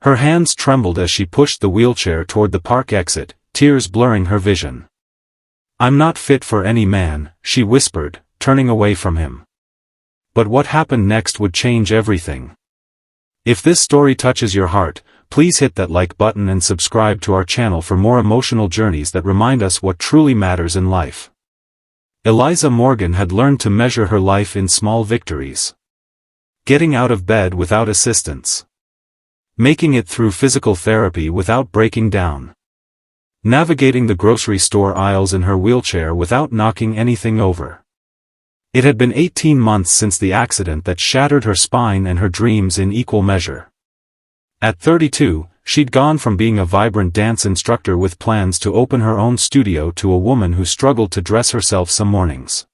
Her hands trembled as she pushed the wheelchair toward the park exit, tears blurring her vision. "I'm not fit for any man," she whispered, turning away from him. But what happened next would change everything. If this story touches your heart, please hit that like button and subscribe to our channel for more emotional journeys that remind us what truly matters in life. Eliza Morgan had learned to measure her life in small victories. Getting out of bed without assistance. Making it through physical therapy without breaking down. Navigating the grocery store aisles in her wheelchair without knocking anything over. It had been 18 months since the accident that shattered her spine and her dreams in equal measure. At 32, she'd gone from being a vibrant dance instructor with plans to open her own studio to a woman who struggled to dress herself some mornings.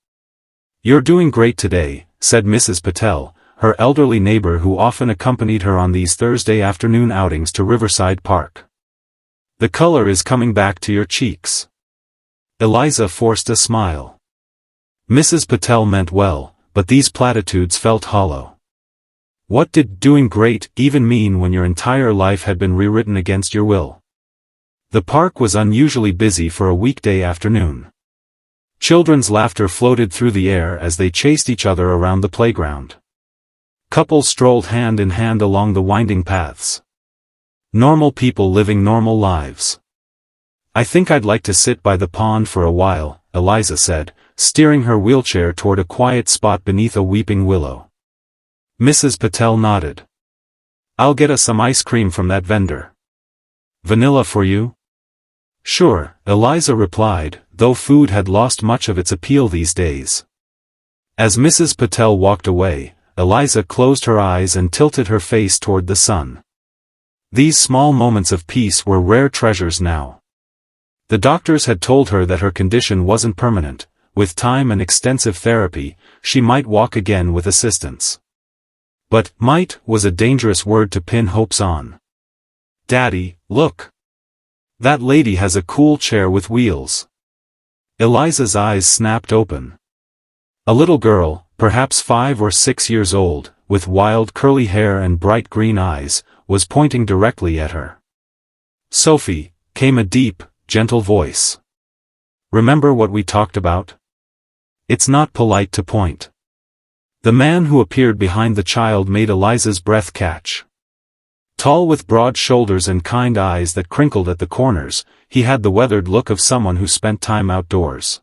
"You're doing great today," said Mrs. Patel, her elderly neighbor who often accompanied her on these Thursday afternoon outings to Riverside Park. "The color is coming back to your cheeks." Eliza forced a smile. Mrs. Patel meant well, but these platitudes felt hollow. What did "doing great" even mean when your entire life had been rewritten against your will? The park was unusually busy for a weekday afternoon. Children's laughter floated through the air as they chased each other around the playground. Couples strolled hand in hand along the winding paths. Normal people living normal lives. "I think I'd like to sit by the pond for a while," Eliza said, steering her wheelchair toward a quiet spot beneath a weeping willow. Mrs. Patel nodded. "I'll get us some ice cream from that vendor." "Vanilla for you?" "Sure," Eliza replied, though food had lost much of its appeal these days. As Mrs. Patel walked away, Eliza closed her eyes and tilted her face toward the sun. These small moments of peace were rare treasures now. The doctors had told her that her condition wasn't permanent. With time and extensive therapy, she might walk again with assistance. But "might" was a dangerous word to pin hopes on. "Daddy, look! That lady has a cool chair with wheels." Eliza's eyes snapped open. A little girl, perhaps 5 or 6 years old, with wild curly hair and bright green eyes, was pointing directly at her. "Sophie," came a deep, gentle voice. "Remember what we talked about? It's not polite to point." The man who appeared behind the child made Eliza's breath catch. Tall with broad shoulders and kind eyes that crinkled at the corners, he had the weathered look of someone who spent time outdoors.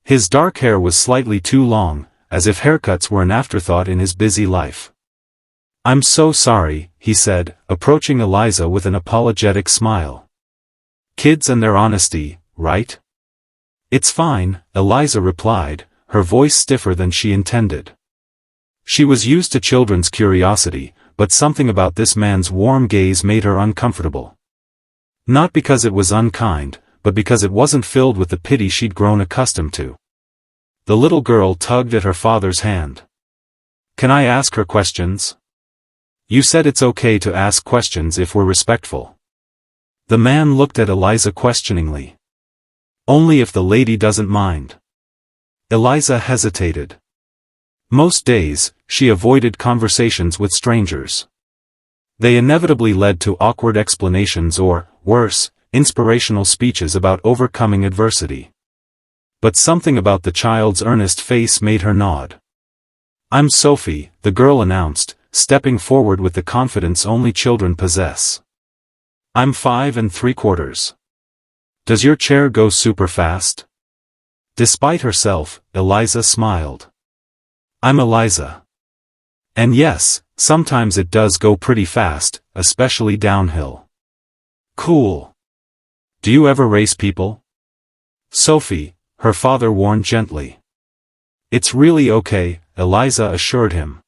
His dark hair was slightly too long, as if haircuts were an afterthought in his busy life. "I'm so sorry," he said, approaching Eliza with an apologetic smile. "Kids and their honesty, right?" "It's fine," Eliza replied, her voice stiffer than she intended. She was used to children's curiosity, but something about this man's warm gaze made her uncomfortable. Not because it was unkind, but because it wasn't filled with the pity she'd grown accustomed to. The little girl tugged at her father's hand. "Can I ask her questions?" "You said it's okay to ask questions if we're respectful." The man looked at Eliza questioningly. "Only if the lady doesn't mind." Eliza hesitated. Most days, she avoided conversations with strangers. They inevitably led to awkward explanations or, worse, inspirational speeches about overcoming adversity. But something about the child's earnest face made her nod. "I'm Sophie," the girl announced, stepping forward with the confidence only children possess. "I'm 5 3/4. Does your chair go super fast?" Despite herself, Eliza smiled. "I'm Eliza. And yes, sometimes it does go pretty fast, especially downhill." "Cool. Do you ever race people?" "Sophie," her father warned gently. "It's really okay," Eliza assured him.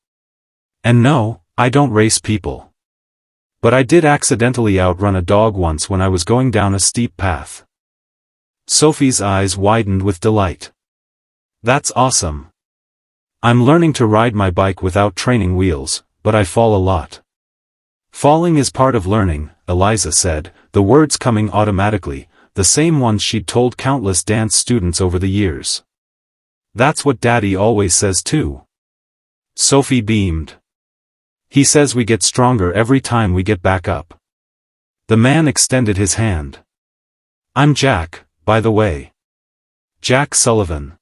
"And no, I don't race people. But I did accidentally outrun a dog once when I was going down a steep path." Sophie's eyes widened with delight. "That's awesome. I'm learning to ride my bike without training wheels, but I fall a lot." "Falling is part of learning," Eliza said, the words coming automatically, the same ones she'd told countless dance students over the years. "That's what Daddy always says too." Sophie beamed. He says we get stronger every time we get back up. The man extended his hand. I'm Jack, by the way. Jack Sullivan.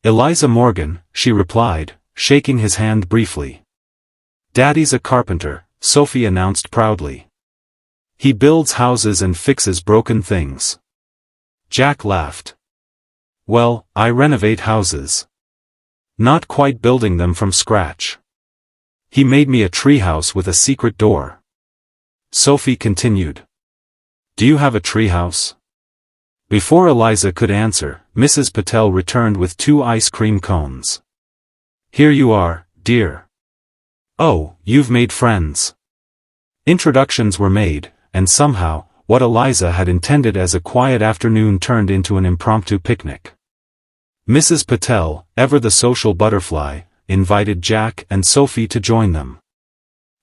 Eliza Morgan, she replied, shaking his hand briefly. Daddy's a carpenter, Sophie announced proudly. He builds houses and fixes broken things. Jack laughed. Well, I renovate houses. Not quite building them from scratch. He made me a treehouse with a secret door. Sophie continued. Do you have a treehouse? Before Eliza could answer, Mrs. Patel returned with 2 ice cream cones. Here you are, dear. Oh, you've made friends. Introductions were made, and somehow, what Eliza had intended as a quiet afternoon turned into an impromptu picnic. Mrs. Patel, ever the social butterfly, invited Jack and Sophie to join them.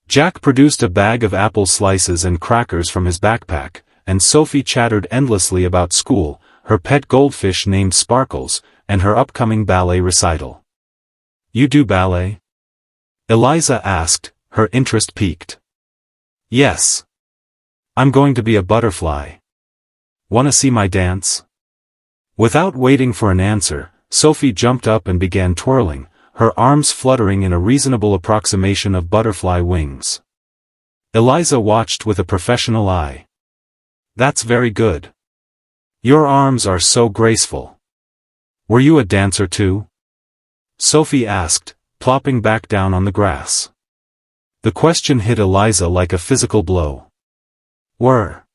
Jack produced a bag of apple slices and crackers from his backpack, and Sophie chattered endlessly about school, her pet goldfish named Sparkles, and her upcoming ballet recital. You do ballet? Eliza asked, her interest piqued. Yes. I'm going to be a butterfly. Wanna see my dance? Without waiting for an answer, Sophie jumped up and began twirling, her arms fluttering in a reasonable approximation of butterfly wings. Eliza watched with a professional eye. That's very good. Your arms are so graceful. Were you a dancer too? Sophie asked, plopping back down on the grass. The question hit Eliza like a physical blow. Were.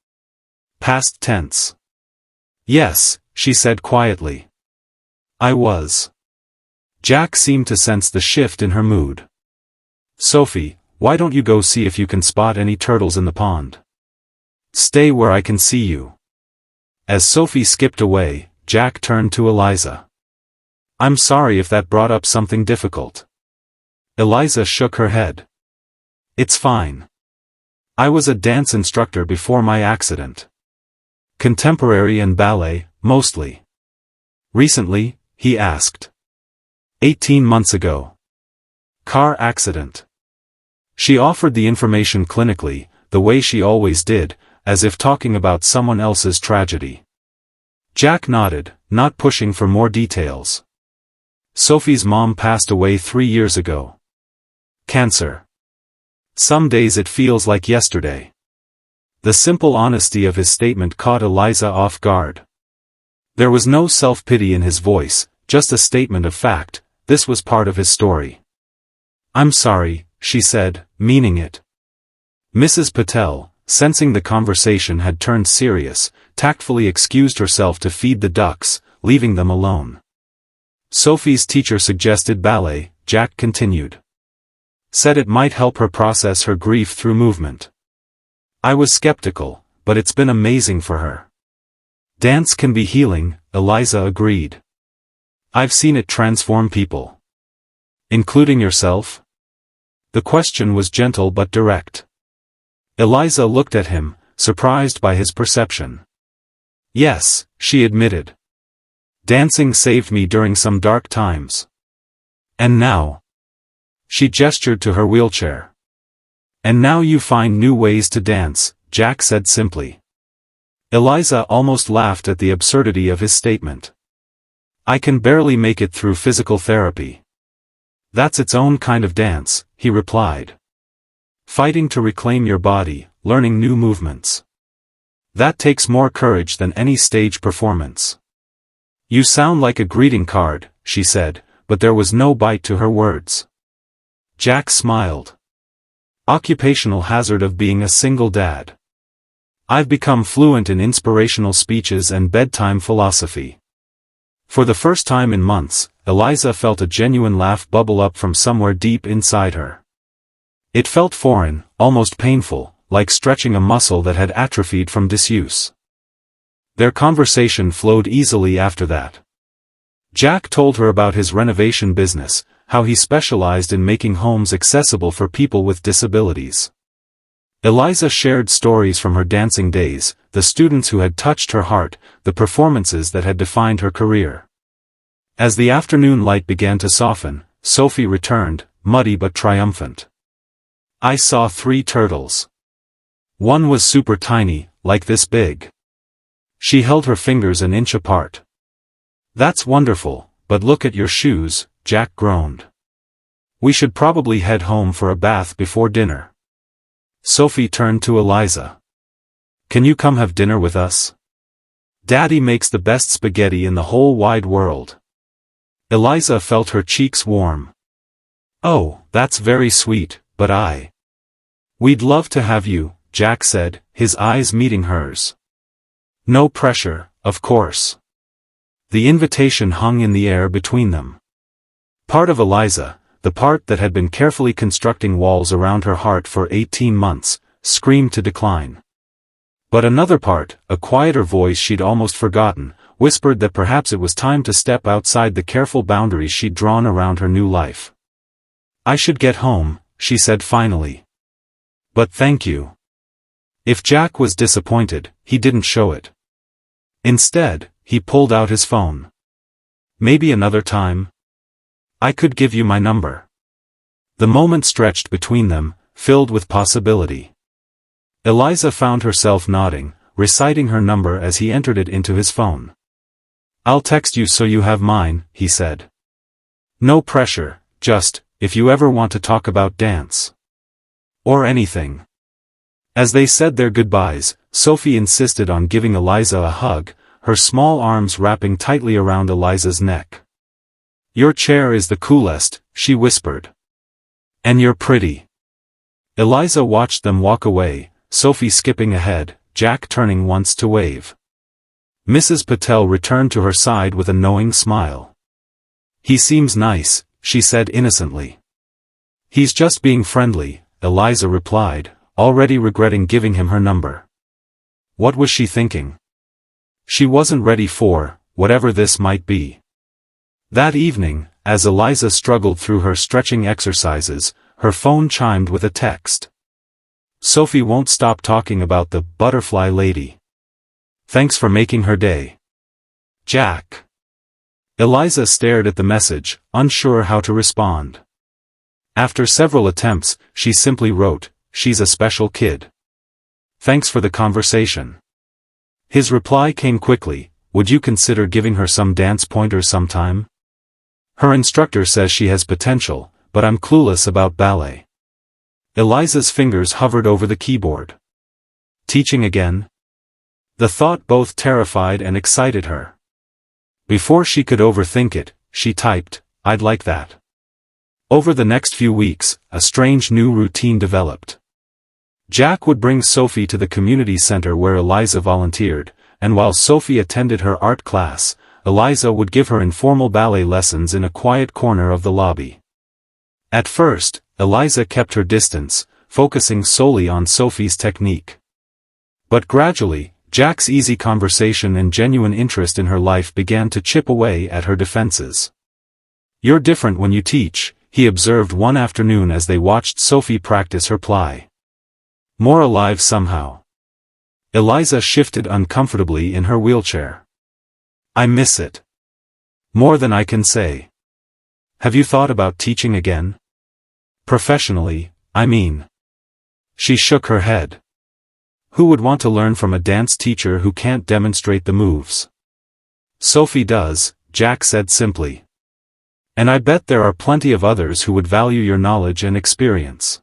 Past tense. Yes, she said quietly. I was. Jack seemed to sense the shift in her mood. Sophie, why don't you go see if you can spot any turtles in the pond? Stay where I can see you. As Sophie skipped away, Jack turned to Eliza. I'm sorry if that brought up something difficult. Eliza shook her head. It's fine. I was a dance instructor before my accident. Contemporary and ballet, mostly. Recently, he asked. 18 months ago. Car accident. She offered the information clinically, the way she always did, as if talking about someone else's tragedy. Jack nodded, not pushing for more details. Sophie's mom passed away 3 years ago. Cancer. Some days it feels like yesterday. The simple honesty of his statement caught Eliza off guard. There was no self-pity in his voice, just a statement of fact. This was part of his story. I'm sorry, she said, meaning it. Mrs. Patel, sensing the conversation had turned serious, tactfully excused herself to feed the ducks, leaving them alone. Sophie's teacher suggested ballet, Jack continued. Said it might help her process her grief through movement. I was skeptical, but it's been amazing for her. Dance can be healing, Eliza agreed. I've seen it transform people. Including yourself? The question was gentle but direct. Eliza looked at him, surprised by his perception. Yes, she admitted. Dancing saved me during some dark times. And now? She gestured to her wheelchair. And now you find new ways to dance, Jack said simply. Eliza almost laughed at the absurdity of his statement. I can barely make it through physical therapy. That's its own kind of dance, he replied. Fighting to reclaim your body, learning new movements. That takes more courage than any stage performance. You sound like a greeting card, she said, but there was no bite to her words. Jack smiled. Occupational hazard of being a single dad. I've become fluent in inspirational speeches and bedtime philosophy. For the first time in months, Eliza felt a genuine laugh bubble up from somewhere deep inside her. It felt foreign, almost painful, like stretching a muscle that had atrophied from disuse. Their conversation flowed easily after that. Jack told her about his renovation business, how he specialized in making homes accessible for people with disabilities. Eliza shared stories from her dancing days, the students who had touched her heart, the performances that had defined her career. As the afternoon light began to soften, Sophie returned, muddy but triumphant. I saw 3 turtles. One was super tiny, like this big. She held her fingers an inch apart. That's wonderful, but look at your shoes, Jack groaned. We should probably head home for a bath before dinner. Sophie turned to Eliza. Can you come have dinner with us? Daddy makes the best spaghetti in the whole wide world. Eliza felt her cheeks warm. Oh, that's very sweet, but We'd love to have you, Jack said, his eyes meeting hers. No pressure, of course. The invitation hung in the air between them. Part of Eliza, the part that had been carefully constructing walls around her heart for 18 months, screamed to decline. But another part, a quieter voice she'd almost forgotten, whispered that perhaps it was time to step outside the careful boundaries she'd drawn around her new life. I should get home, she said finally. But thank you. If Jack was disappointed, he didn't show it. Instead, he pulled out his phone. Maybe another time? I could give you my number. The moment stretched between them, filled with possibility. Eliza found herself nodding, reciting her number as he entered it into his phone. I'll text you so you have mine, he said. No pressure, just, if you ever want to talk about dance. Or anything. As they said their goodbyes, Sophie insisted on giving Eliza a hug, her small arms wrapping tightly around Eliza's neck. Your chair is the coolest, she whispered. And you're pretty. Eliza watched them walk away, Sophie skipping ahead, Jack turning once to wave. Mrs. Patel returned to her side with a knowing smile. He seems nice, she said innocently. He's just being friendly, Eliza replied, already regretting giving him her number. What was she thinking? She wasn't ready for, whatever this might be. That evening, as Eliza struggled through her stretching exercises, her phone chimed with a text. Sophie won't stop talking about the butterfly lady. Thanks for making her day. Jack. Eliza stared at the message, unsure how to respond. After several attempts, she simply wrote, she's a special kid. Thanks for the conversation. His reply came quickly, would you consider giving her some dance pointers sometime? Her instructor says she has potential, but I'm clueless about ballet. Eliza's fingers hovered over the keyboard. Teaching again? The thought both terrified and excited her. Before she could overthink it, she typed, I'd like that. Over the next few weeks, a strange new routine developed. Jack would bring Sophie to the community center where Eliza volunteered, and while Sophie attended her art class, Eliza would give her informal ballet lessons in a quiet corner of the lobby. At first, Eliza kept her distance, focusing solely on Sophie's technique. But gradually, Jack's easy conversation and genuine interest in her life began to chip away at her defenses. You're different when you teach, he observed one afternoon as they watched Sophie practice her plie. More alive somehow. Eliza shifted uncomfortably in her wheelchair. I miss it. More than I can say. Have you thought about teaching again? Professionally, I mean. She shook her head. Who would want to learn from a dance teacher who can't demonstrate the moves? Sophie does, Jack said simply. And I bet there are plenty of others who would value your knowledge and experience.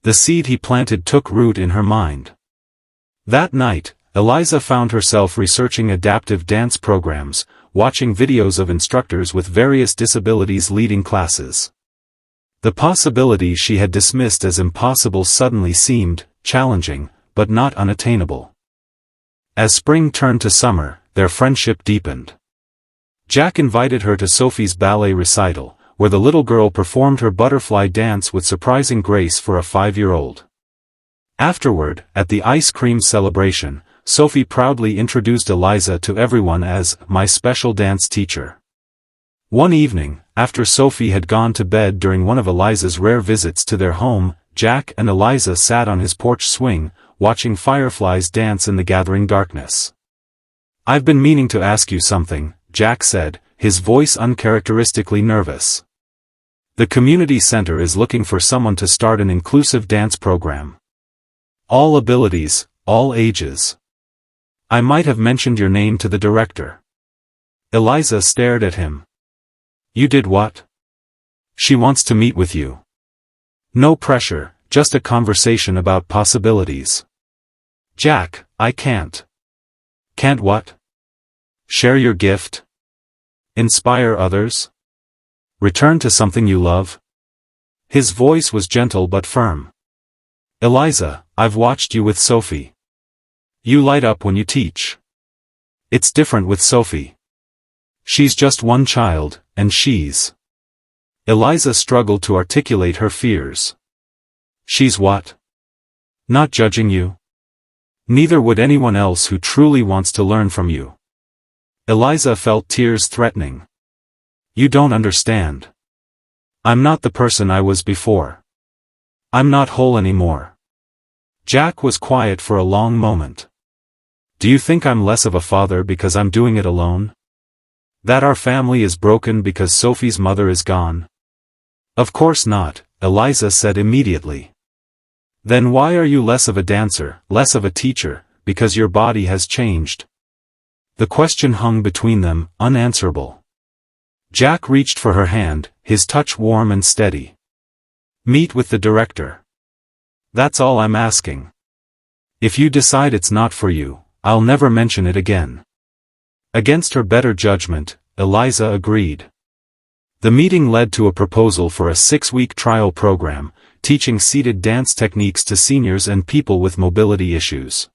The seed he planted took root in her mind. That night, Eliza found herself researching adaptive dance programs, watching videos of instructors with various disabilities leading classes. The possibilities she had dismissed as impossible suddenly seemed challenging, but not unattainable. As spring turned to summer, their friendship deepened. Jack invited her to Sophie's ballet recital, where the little girl performed her butterfly dance with surprising grace for a 5-year-old. Afterward, at the ice cream celebration, Sophie proudly introduced Eliza to everyone as my special dance teacher. One evening, after Sophie had gone to bed during one of Eliza's rare visits to their home, Jack and Eliza sat on his porch swing, watching fireflies dance in the gathering darkness. I've been meaning to ask you something, Jack said, his voice uncharacteristically nervous. The community center is looking for someone to start an inclusive dance program. All abilities, all ages. I might have mentioned your name to the director. Eliza stared at him. You did what? She wants to meet with you. No pressure, just a conversation about possibilities. Jack, I can't. Can't what? Share your gift? Inspire others? Return to something you love? His voice was gentle but firm. Eliza, I've watched you with Sophie. You light up when you teach. It's different with Sophie. She's just one child, and she's... Eliza struggled to articulate her fears. She's what? Not judging you? Neither would anyone else who truly wants to learn from you. Eliza felt tears threatening. You don't understand. I'm not the person I was before. I'm not whole anymore. Jack was quiet for a long moment. Do you think I'm less of a father because I'm doing it alone? That our family is broken because Sophie's mother is gone? Of course not, Eliza said immediately. Then why are you less of a dancer, less of a teacher, because your body has changed? The question hung between them, unanswerable. Jack reached for her hand, his touch warm and steady. Meet with the director. That's all I'm asking. If you decide it's not for you, I'll never mention it again. Against her better judgment, Eliza agreed. The meeting led to a proposal for a 6-week trial program, teaching seated dance techniques to seniors and people with mobility issues.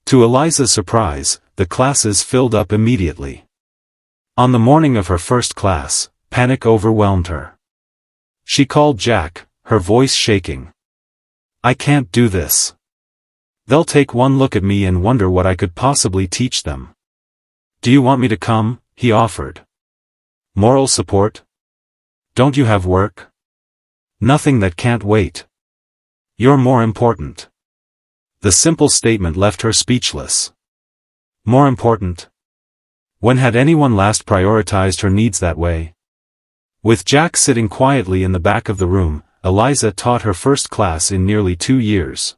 To Eliza's surprise, the classes filled up immediately. On the morning of her first class, panic overwhelmed her. She called Jack, her voice shaking. I can't do this. They'll take one look at me and wonder what I could possibly teach them. Do you want me to come? He offered. Moral support? Don't you have work? Nothing that can't wait. You're more important. The simple statement left her speechless. More important? When had anyone last prioritized her needs that way? With Jack sitting quietly in the back of the room, Eliza taught her first class in nearly 2 years.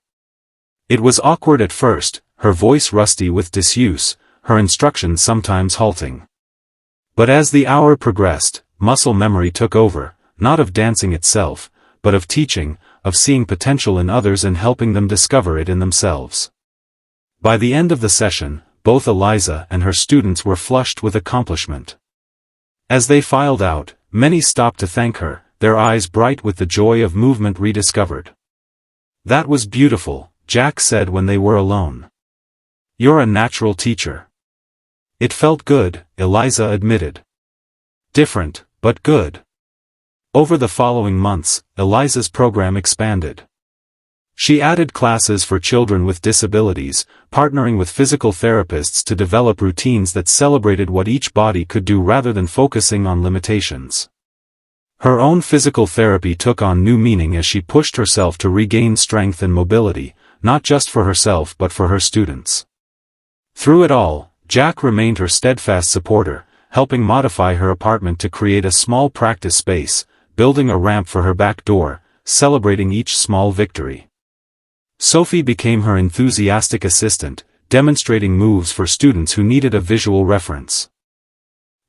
It was awkward at first, her voice rusty with disuse, her instructions sometimes halting. But as the hour progressed, muscle memory took over, not of dancing itself, but of teaching, of seeing potential in others and helping them discover it in themselves. By the end of the session, both Eliza and her students were flushed with accomplishment. As they filed out, many stopped to thank her, their eyes bright with the joy of movement rediscovered. That was beautiful, Jack said when they were alone. You're a natural teacher. It felt good, Eliza admitted. Different, but good. Over the following months, Eliza's program expanded. She added classes for children with disabilities, partnering with physical therapists to develop routines that celebrated what each body could do rather than focusing on limitations. Her own physical therapy took on new meaning as she pushed herself to regain strength and mobility, not just for herself but for her students. Through it all, Jack remained her steadfast supporter, helping modify her apartment to create a small practice space, building a ramp for her back door, celebrating each small victory. Sophie became her enthusiastic assistant, demonstrating moves for students who needed a visual reference.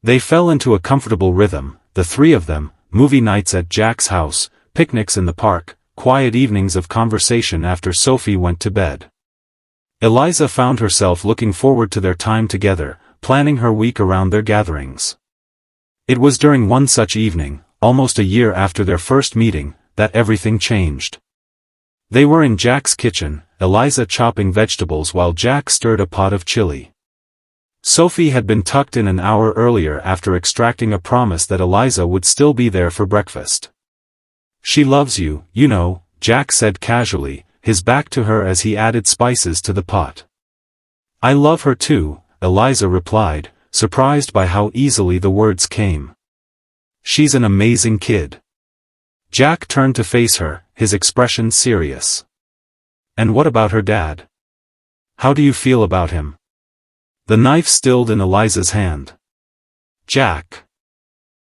They fell into a comfortable rhythm, the three of them, movie nights at Jack's house, picnics in the park, quiet evenings of conversation after Sophie went to bed. Eliza found herself looking forward to their time together, planning her week around their gatherings. It was during one such evening, almost a year after their first meeting, that everything changed. They were in Jack's kitchen, Eliza chopping vegetables while Jack stirred a pot of chili. Sophie had been tucked in an hour earlier after extracting a promise that Eliza would still be there for breakfast. She loves you, you know, Jack said casually, his back to her as he added spices to the pot. I love her too, Eliza replied, surprised by how easily the words came. She's an amazing kid. Jack turned to face her, his expression serious. And what about her dad? How do you feel about him? The knife stilled in Eliza's hand. Jack.